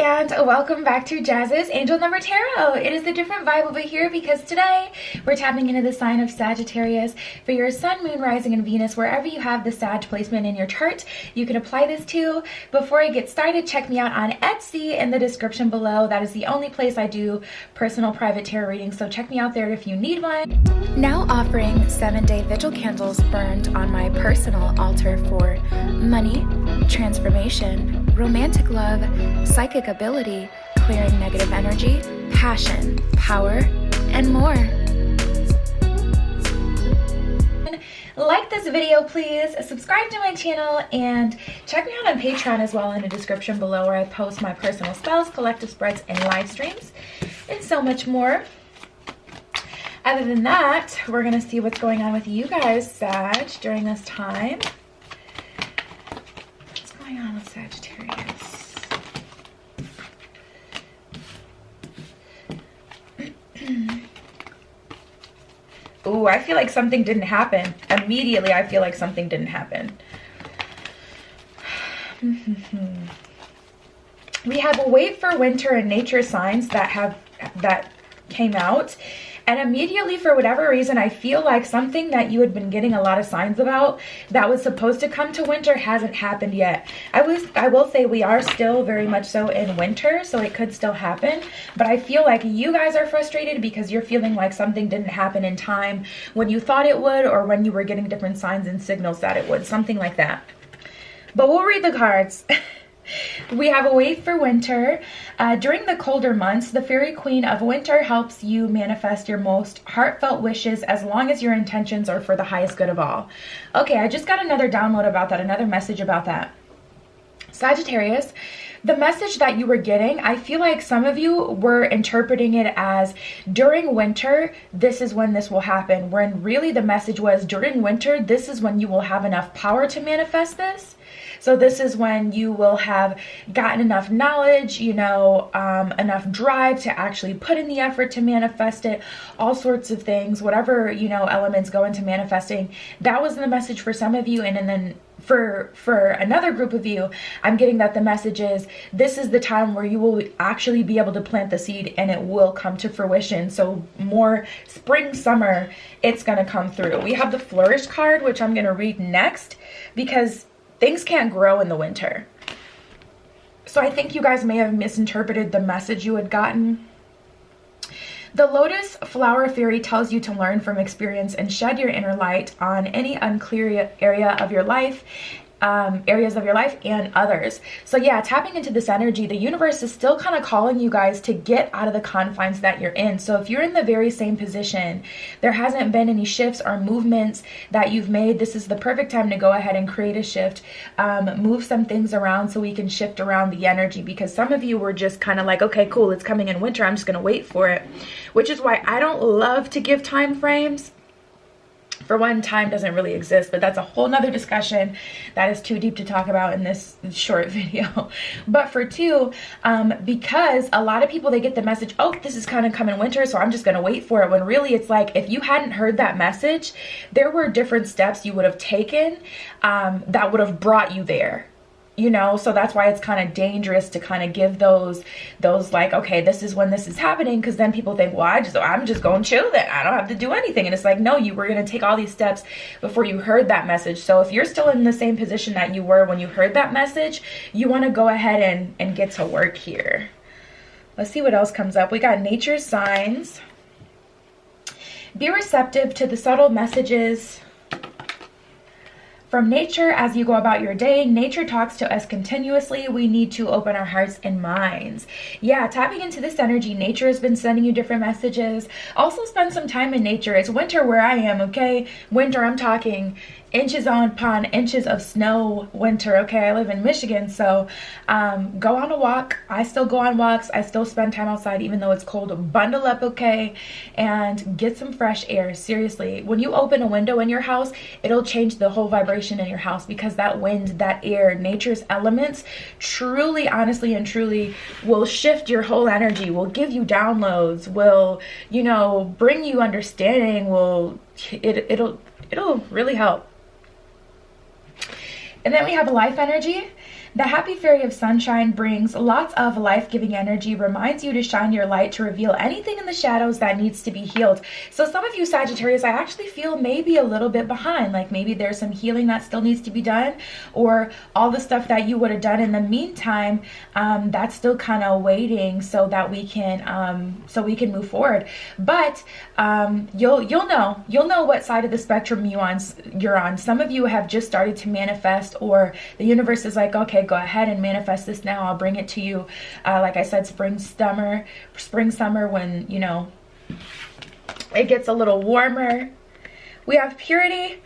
and welcome back to Jazz's Angel Number Tarot. It is a different vibe over here because today we're tapping into the sign of Sagittarius for your Sun, Moon, Rising, and Venus. Wherever you have the Sag placement in your chart, you can apply this to. Before I get started, check me out on Etsy in the description below. That is the only place I do personal private tarot readings, so check me out there if you need one. Now offering 7-day vigil candles burned on my personal altar for money, transformation, romantic love, psychic ability, clearing negative energy, passion, power, and more. Like this video, please. Subscribe to my channel and check me out on Patreon as well in the description below, where I post my personal spells, collective spreads, and live streams, and so much more. Other than that, we're going to see what's going on with you guys, Sag, during this time. What's going on with Sagittarius? Ooh, I feel like something didn't happen. Immediately, I feel like something didn't happen. We have a wait for winter and nature signs that came out. And immediately, for whatever reason, I feel like something that you had been getting a lot of signs about that was supposed to come to winter hasn't happened yet. I will say we are still very much so in winter, so it could still happen. But I feel like you guys are frustrated because you're feeling like something didn't happen in time when you thought it would, or when you were getting different signs and signals that it would, something like that. But we'll read the cards. We have a wait for winter. During the colder months, the Fairy Queen of Winter helps you manifest your most heartfelt wishes as long as your intentions are for the highest good of all. Okay, I just got another download about that, another message about that. Sagittarius, the message that you were getting, I feel like some of you were interpreting it as during winter, this is when this will happen, when really the message was during winter, this is when you will have enough power to manifest this. So this is when you will have gotten enough knowledge, enough drive to actually put in the effort to manifest it, all sorts of things, whatever, elements go into manifesting. That was the message for some of you. And then for another group of you, I'm getting that the message is this is the time where you will actually be able to plant the seed and it will come to fruition. So more spring, summer, it's going to come through. We have the Flourish card, which I'm going to read next because things can't grow in the winter. So I think you guys may have misinterpreted the message you had gotten. The Lotus Flower Fairy tells you to learn from experience and shed your inner light on any unclear area of your life, areas of your life and others. So yeah, tapping into this energy, the universe is still kind of calling you guys to get out of the confines that you're in. So if you're in the very same position, there hasn't been any shifts or movements that you've made, this is the perfect time to go ahead and create a shift, move some things around so we can shift around the energy, because some of you were just kind of like, okay, cool, it's coming in winter, I'm just going to wait for it, which is why I don't love to give time frames. For one, time doesn't really exist, but that's a whole nother discussion that is too deep to talk about in this short video. But for two, because a lot of people, they get the message, oh, this is kind of coming winter, so I'm just going to wait for it. When really it's like, if you hadn't heard that message, there were different steps you would have taken that would have brought you there. So that's why it's kind of dangerous to kind of give those like, okay, this is when this is happening, because then people think, well, I'm just going to chill then, I don't have to do anything. And it's like, no, you were going to take all these steps before you heard that message. So if you're still in the same position that you were when you heard that message, you want to go ahead and get to work here. Let's see what else comes up. We got nature signs. Be receptive to the subtle messages from nature as you go about your day. Nature talks to us continuously. We need to open our hearts and minds. Yeah, tapping into this energy, nature has been sending you different messages. Also spend some time in nature. It's winter where I am, okay? Winter, I'm talking inches upon inches of snow winter, okay? I live in Michigan, so go on a walk. I still go on walks. I still spend time outside even though it's cold. Bundle up, okay? And get some fresh air. Seriously, when you open a window in your house, it'll change the whole vibration in your house, because that wind, that air, nature's elements truly, honestly and truly will shift your whole energy, will give you downloads, will, bring you understanding, it'll really help. And then we have life energy. The happy fairy of sunshine brings lots of life-giving energy, reminds you to shine your light to reveal anything in the shadows that needs to be healed. So some of you Sagittarius, I actually feel maybe a little bit behind, like maybe there's some healing that still needs to be done, or all the stuff that you would have done in the meantime, that's still kind of waiting so that we can move forward. But you'll know what side of the spectrum you're on. Some of you have just started to manifest, or the universe is like, okay, go ahead and manifest this now. I'll bring it to you. Like I said, spring, summer, when, you know, it gets a little warmer. We have purity.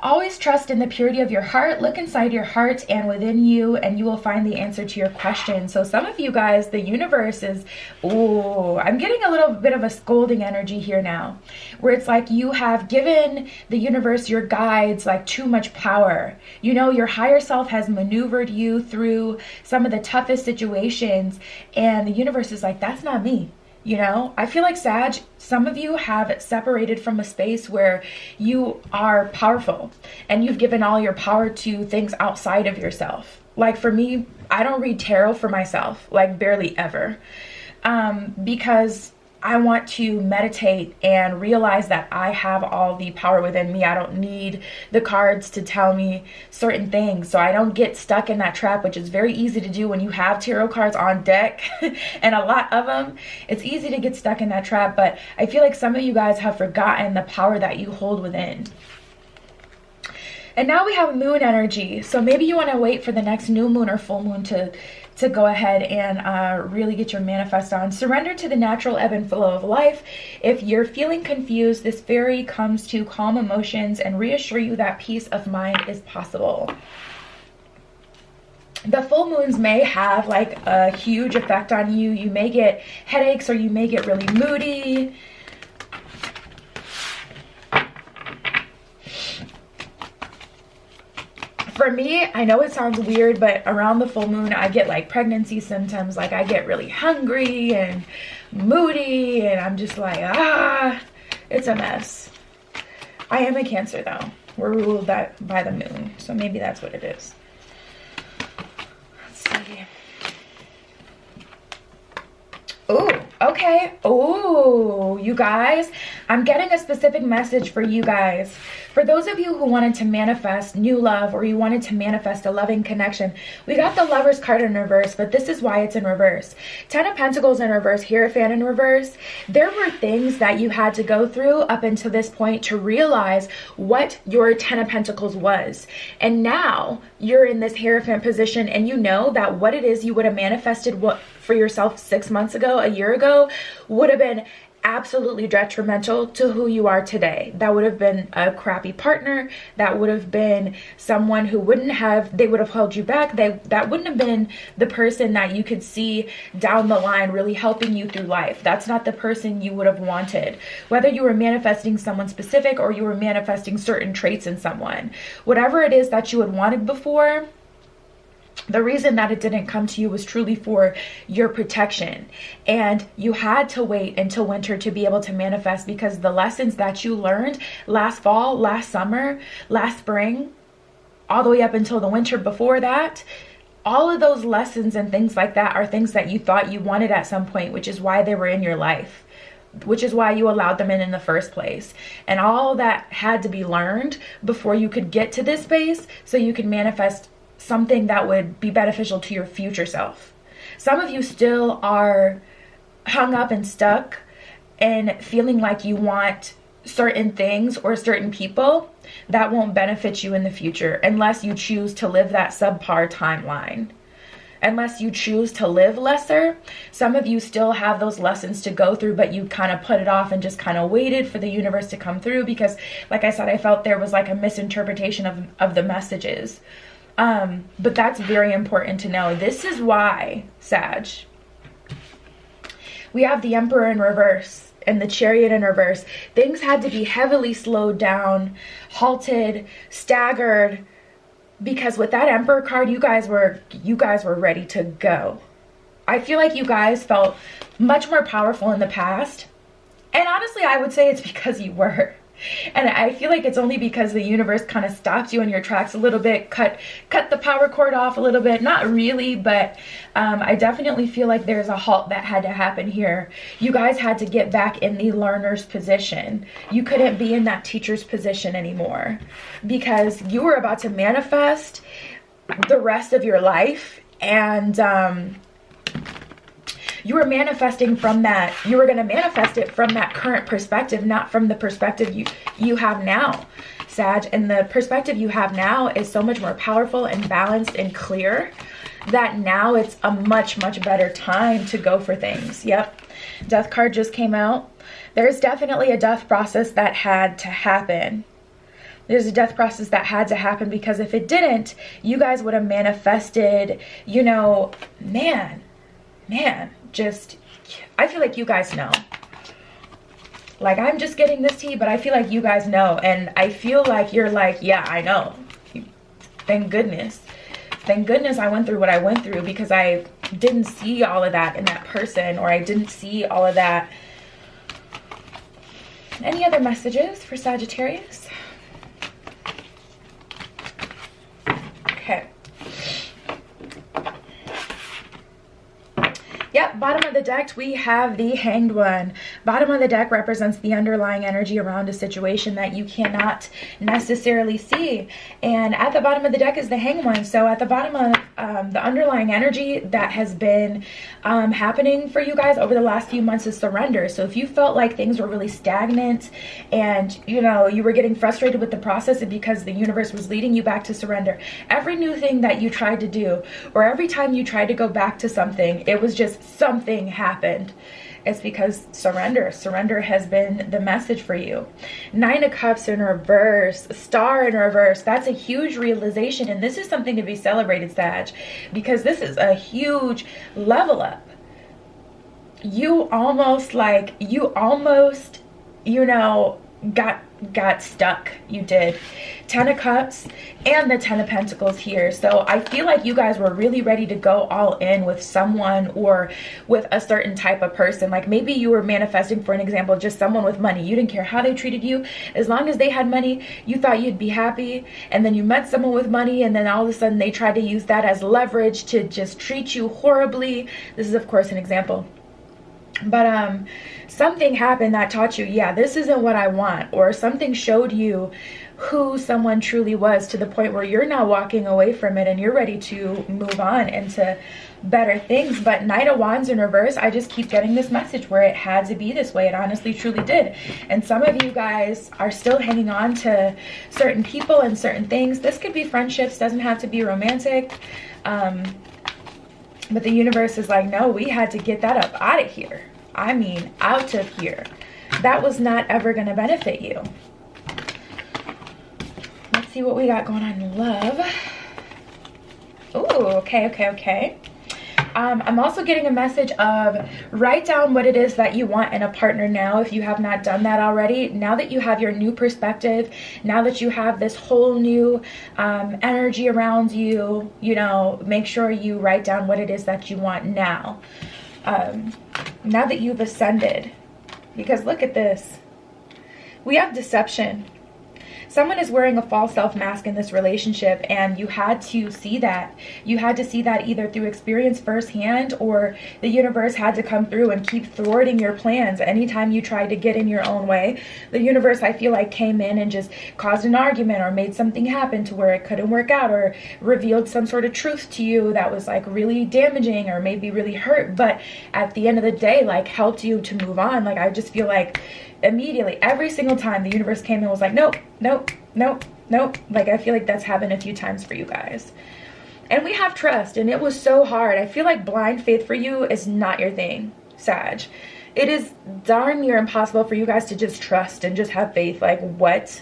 Always trust in the purity of your heart. Look inside your heart and within you, and you will find the answer to your question. So some of you guys, the universe is, ooh, I'm getting a little bit of a scolding energy here now, where it's like you have given the universe, your guides, like too much power. You know, your higher self has maneuvered you through some of the toughest situations, and the universe is like, that's not me. You know, I feel like Sag, some of you have separated from a space where you are powerful and you've given all your power to things outside of yourself. Like for me, I don't read tarot for myself, like barely ever, because I want to meditate and realize that I have all the power within me. I don't need the cards to tell me certain things. So I don't get stuck in that trap, which is very easy to do when you have tarot cards on deck and a lot of them. It's easy to get stuck in that trap, but I feel like some of you guys have forgotten the power that you hold within. And now we have moon energy. So maybe you want to wait for the next new moon or full moon to go ahead and really get your manifest on. Surrender to the natural ebb and flow of life. If you're feeling confused, this fairy comes to calm emotions and reassure you that peace of mind is possible. The full moons may have like a huge effect on you. You may get headaches, or you may get really moody. For me, I know it sounds weird, but around the full moon, I get like pregnancy symptoms. Like I get really hungry and moody, and I'm just like, it's a mess. I am a Cancer though. We're ruled by the moon, so maybe that's what it is. Let's see. Oh, okay. Oh, you guys, I'm getting a specific message for you guys. For those of you who wanted to manifest new love, or you wanted to manifest a loving connection, we got the Lover's card in reverse, but this is why it's in reverse. 10 of Pentacles in reverse, Hierophant in reverse. There were things that you had to go through up until this point to realize what your 10 of Pentacles was. And now you're in this Hierophant position, and you know that what it is you would have manifested for yourself 6 months ago, a year ago, would have been absolutely detrimental to who you are today. That would have been a crappy partner. That would have been someone who they would have held you back. That wouldn't have been the person that you could see down the line really helping you through life. That's not the person you would have wanted. Whether you were manifesting someone specific or you were manifesting certain traits in someone, whatever it is that you had wanted before, the reason that it didn't come to you was truly for your protection. And you had to wait until winter to be able to manifest, because the lessons that you learned last fall, last summer, last spring, all the way up until the winter before that, all of those lessons and things like that are things that you thought you wanted at some point, which is why they were in your life, which is why you allowed them in the first place. And all that had to be learned before you could get to this space, so you could manifest something that would be beneficial to your future self. Some of you still are hung up and stuck and feeling like you want certain things or certain people that won't benefit you in the future, unless you choose to live that subpar timeline. Unless you choose to live lesser. Some of you still have those lessons to go through, but you kind of put it off and just kind of waited for the universe to come through, because like I said, I felt there was like a misinterpretation of the messages. But that's very important to know. This is why, Sag, we have the Emperor in reverse and the Chariot in reverse. Things had to be heavily slowed down, halted, staggered, because with that Emperor card, you guys were ready to go. I feel like you guys felt much more powerful in the past. And honestly, I would say it's because you were. And I feel like it's only because the universe kind of stopped you in your tracks a little bit, cut the power cord off a little bit. Not really, but I definitely feel like there's a halt that had to happen here. You guys had to get back in the learner's position. You couldn't be in that teacher's position anymore, because you were about to manifest the rest of your life. And you were manifesting from that. You were going to manifest it from that current perspective, not from the perspective you have now, Sag. And the perspective you have now is so much more powerful and balanced and clear that now it's a much, much better time to go for things. Yep. Death card just came out. There's definitely a death process that had to happen. There's a death process that had to happen, because if it didn't, you guys would have manifested, you know, man, just, I feel like you guys know. Like, I'm just getting this tea, but I feel like you guys know. And I feel like you're like, yeah, I know. Thank goodness. Thank goodness I went through what I went through, because I didn't see all of that in that person, or I didn't see all of that. Any other messages for Sagittarius? Okay. Yep, bottom of the deck, we have the Hanged One. Bottom of the deck represents the underlying energy around a situation that you cannot necessarily see. And at the bottom of the deck is the Hanged One. So at the bottom of the underlying energy that has been happening for you guys over the last few months is surrender. So if you felt like things were really stagnant and, you know, you were getting frustrated with the process, and because the universe was leading you back to surrender, every new thing that you tried to do, or every time you tried to go back to something, it was just something happened. It's because surrender has been the message for you. 9 of Cups in reverse, Star in reverse. That's a huge realization, and this is something to be celebrated, Sag, because this is a huge level up. You almost, you know, got stuck. You did. 10 of Cups and the 10 of Pentacles here. So I feel like you guys were really ready to go all in with someone, or with a certain type of person. Like, maybe you were manifesting, for an example, just someone with money. You didn't care how they treated you. As long as they had money, you thought you'd be happy. And then you met someone with money, and then all of a sudden they tried to use that as leverage to just treat you horribly. This is, of course, an example. But something happened that taught you, yeah, this isn't what I want. Or something showed you who someone truly was, to the point where you're now walking away from it and you're ready to move on into better things. But Knight of Wands in reverse, I just keep getting this message where it had to be this way. It honestly truly did. And some of you guys are still hanging on to certain people and certain things. This could be friendships, doesn't have to be romantic. But the universe is like, no, we had to get that up out of here. I mean, out of here. That was not ever going to benefit you. Let's see what we got going on in love. Ooh, okay. I'm also getting a message of, write down what it is that you want in a partner now, if you have not done that already. Now that you have your new perspective, now that you have this whole new energy around you, you know, make sure you write down what it is that you want now. Now that you've ascended. Because look at this. We have deception. Someone is wearing a false self mask in this relationship, and you had to see that. You had to see that either through experience firsthand, or the universe had to come through and keep thwarting your plans. Anytime you tried to get in your own way, the universe, I feel like, came in and just caused an argument, or made something happen to where it couldn't work out, or revealed some sort of truth to you that was like really damaging, or maybe really hurt, but at the end of the day, like, helped you to move on. Like, I just feel like immediately, every single time, the universe came and was like, nope. Like, I feel like that's happened a few times for you guys. And we have trust, and it was so hard. I feel like blind faith for you is not your thing, Sag. It is darn near impossible for you guys to just trust and just have faith. Like, what?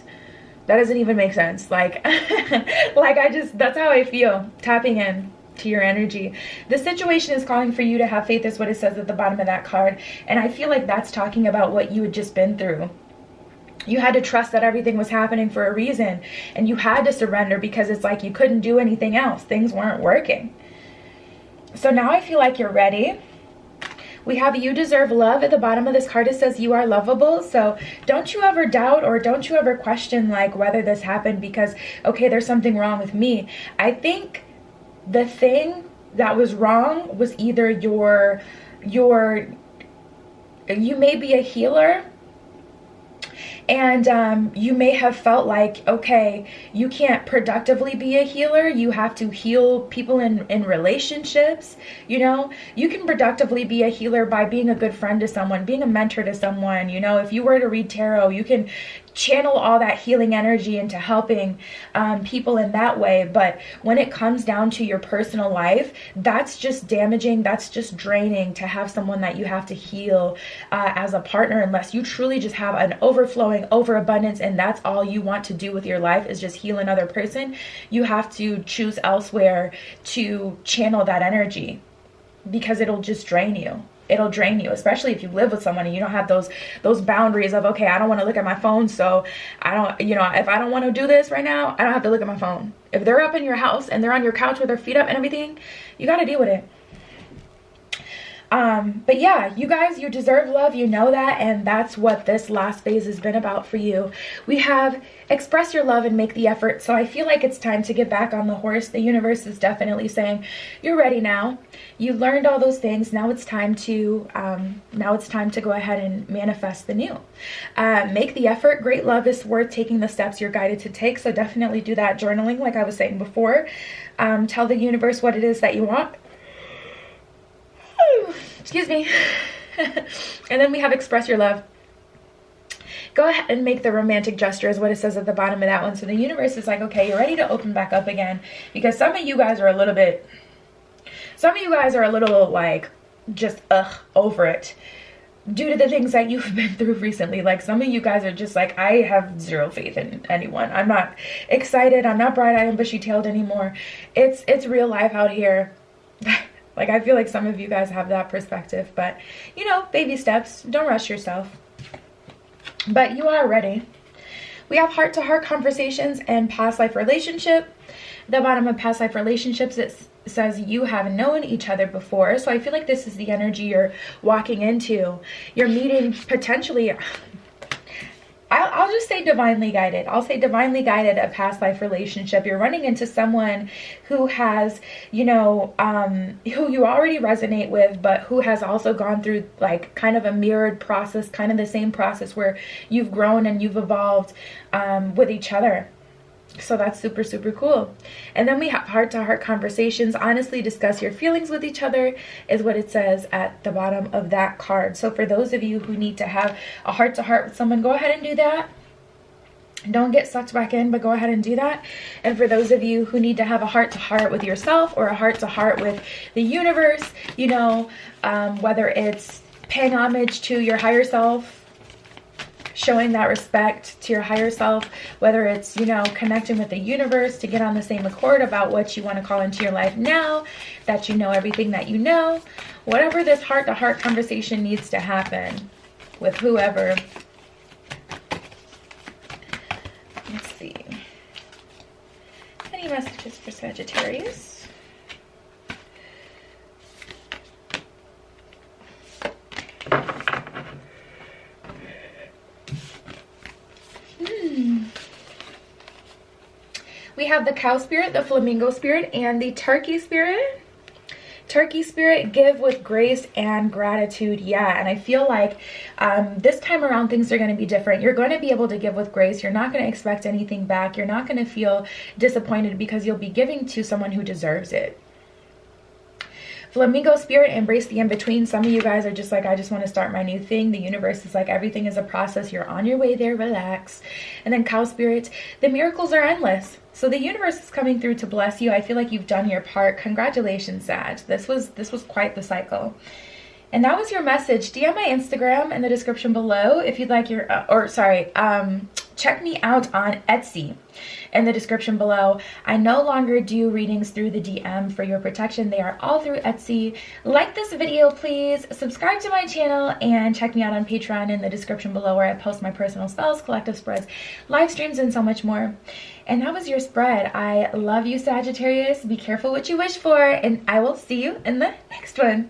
That doesn't even make sense. Like, that's how I feel, tapping in to your energy. The situation is calling for you to have faith, is what it says at the bottom of that card. And I feel like that's talking about what you had just been through. You had to trust that everything was happening for a reason, and you had to surrender, because it's like you couldn't do anything else. Things weren't working. So now I feel like you're ready. We have you deserve love. At the bottom of this card, it says you are lovable. So don't you ever doubt or don't you ever question like whether this happened because, okay, there's something wrong with me. I think the thing that was wrong was either you may be a healer, and you may have felt like, okay, you can't productively be a healer. You have to heal people in relationships. You know, you can productively be a healer by being a good friend to someone, being a mentor to someone. You know, if you were to read tarot, you can channel all that healing energy into helping people in that way. But when it comes down to your personal life, that's just damaging. That's just draining to have someone that you have to heal as a partner, unless you truly just have an overflowing overabundance and that's all you want to do with your life is just heal another person. You have to choose elsewhere to channel that energy, because it'll just drain you. It'll drain you, especially if you live with someone and you don't have those boundaries of, okay, I don't want to look at my phone, so I don't, you know, if I don't want to do this right now, I don't have to look at my phone. If they're up in your house and they're on your couch with their feet up and everything, you got to deal with it. But yeah, you guys, you deserve love, you know that, and that's what this last phase has been about for you. We have express your love and make the effort. So I feel like it's time to get back on the horse. The universe is definitely saying, you're ready now. You learned all those things. Now it's time to go ahead and manifest the new. Make the effort. Great love is worth taking the steps you're guided to take. So definitely do that. Journaling, like I was saying before. Tell the universe what it is that you want. Excuse me. And then we have express your love. Go ahead and make the romantic gesture is what it says at the bottom of that one. So the universe is like, okay, you're ready to open back up again, because some of you guys are a little like just over it due to the things that you've been through recently. Like some of you guys are just like, I have zero faith in anyone. I'm not excited. I'm not bright-eyed and bushy-tailed anymore. It's real life out here. Like, I feel like some of you guys have that perspective, but, you know, baby steps. Don't rush yourself. But you are ready. We have heart-to-heart conversations and past life relationship. The bottom of past life relationships, it says you have known each other before. So I feel like this is the energy you're walking into. You're meeting potentially... I'll just say divinely guided. I'll say divinely guided, a past life relationship. You're running into someone who has, you know, who you already resonate with, but who has also gone through like kind of a mirrored process, kind of the same process where you've grown and you've evolved with each other. So that's super, super cool. And then we have heart-to-heart conversations. Honestly, discuss your feelings with each other is what it says at the bottom of that card. So for those of you who need to have a heart-to-heart with someone, go ahead and do that. Don't get sucked back in, but go ahead and do that. And for those of you who need to have a heart-to-heart with yourself or a heart-to-heart with the universe, you know, whether it's paying homage to your higher self, showing that respect to your higher self, whether it's, you know, connecting with the universe to get on the same accord about what you want to call into your life now that you know everything that you know, whatever this heart-to-heart conversation needs to happen with whoever. Let's see. Any messages for Sagittarius? We have the cow spirit, the flamingo spirit, and the turkey spirit. Turkey spirit, give with grace and gratitude. Yeah, and I feel like this time around things are going to be different. You're going to be able to give with grace. You're not going to expect anything back. You're not going to feel disappointed because you'll be giving to someone who deserves it. Flamingo spirit, embrace the in-between. Some of you guys are just like, I just want to start my new thing. The universe is like, everything is a process. You're on your way there. Relax. And then cow spirit, the miracles are endless. So the universe is coming through to bless you. I feel like you've done your part. Congratulations, Sag. This was quite the cycle. And that was your message. DM my Instagram in the description below if you'd like your, check me out on Etsy in the description below. I no longer do readings through the DM for your protection. They are all through Etsy. Like this video, please. Subscribe to my channel and check me out on Patreon in the description below, where I post my personal spells, collective spreads, live streams, and so much more. And that was your spread. I love you, Sagittarius. Be careful what you wish for, and I will see you in the next one.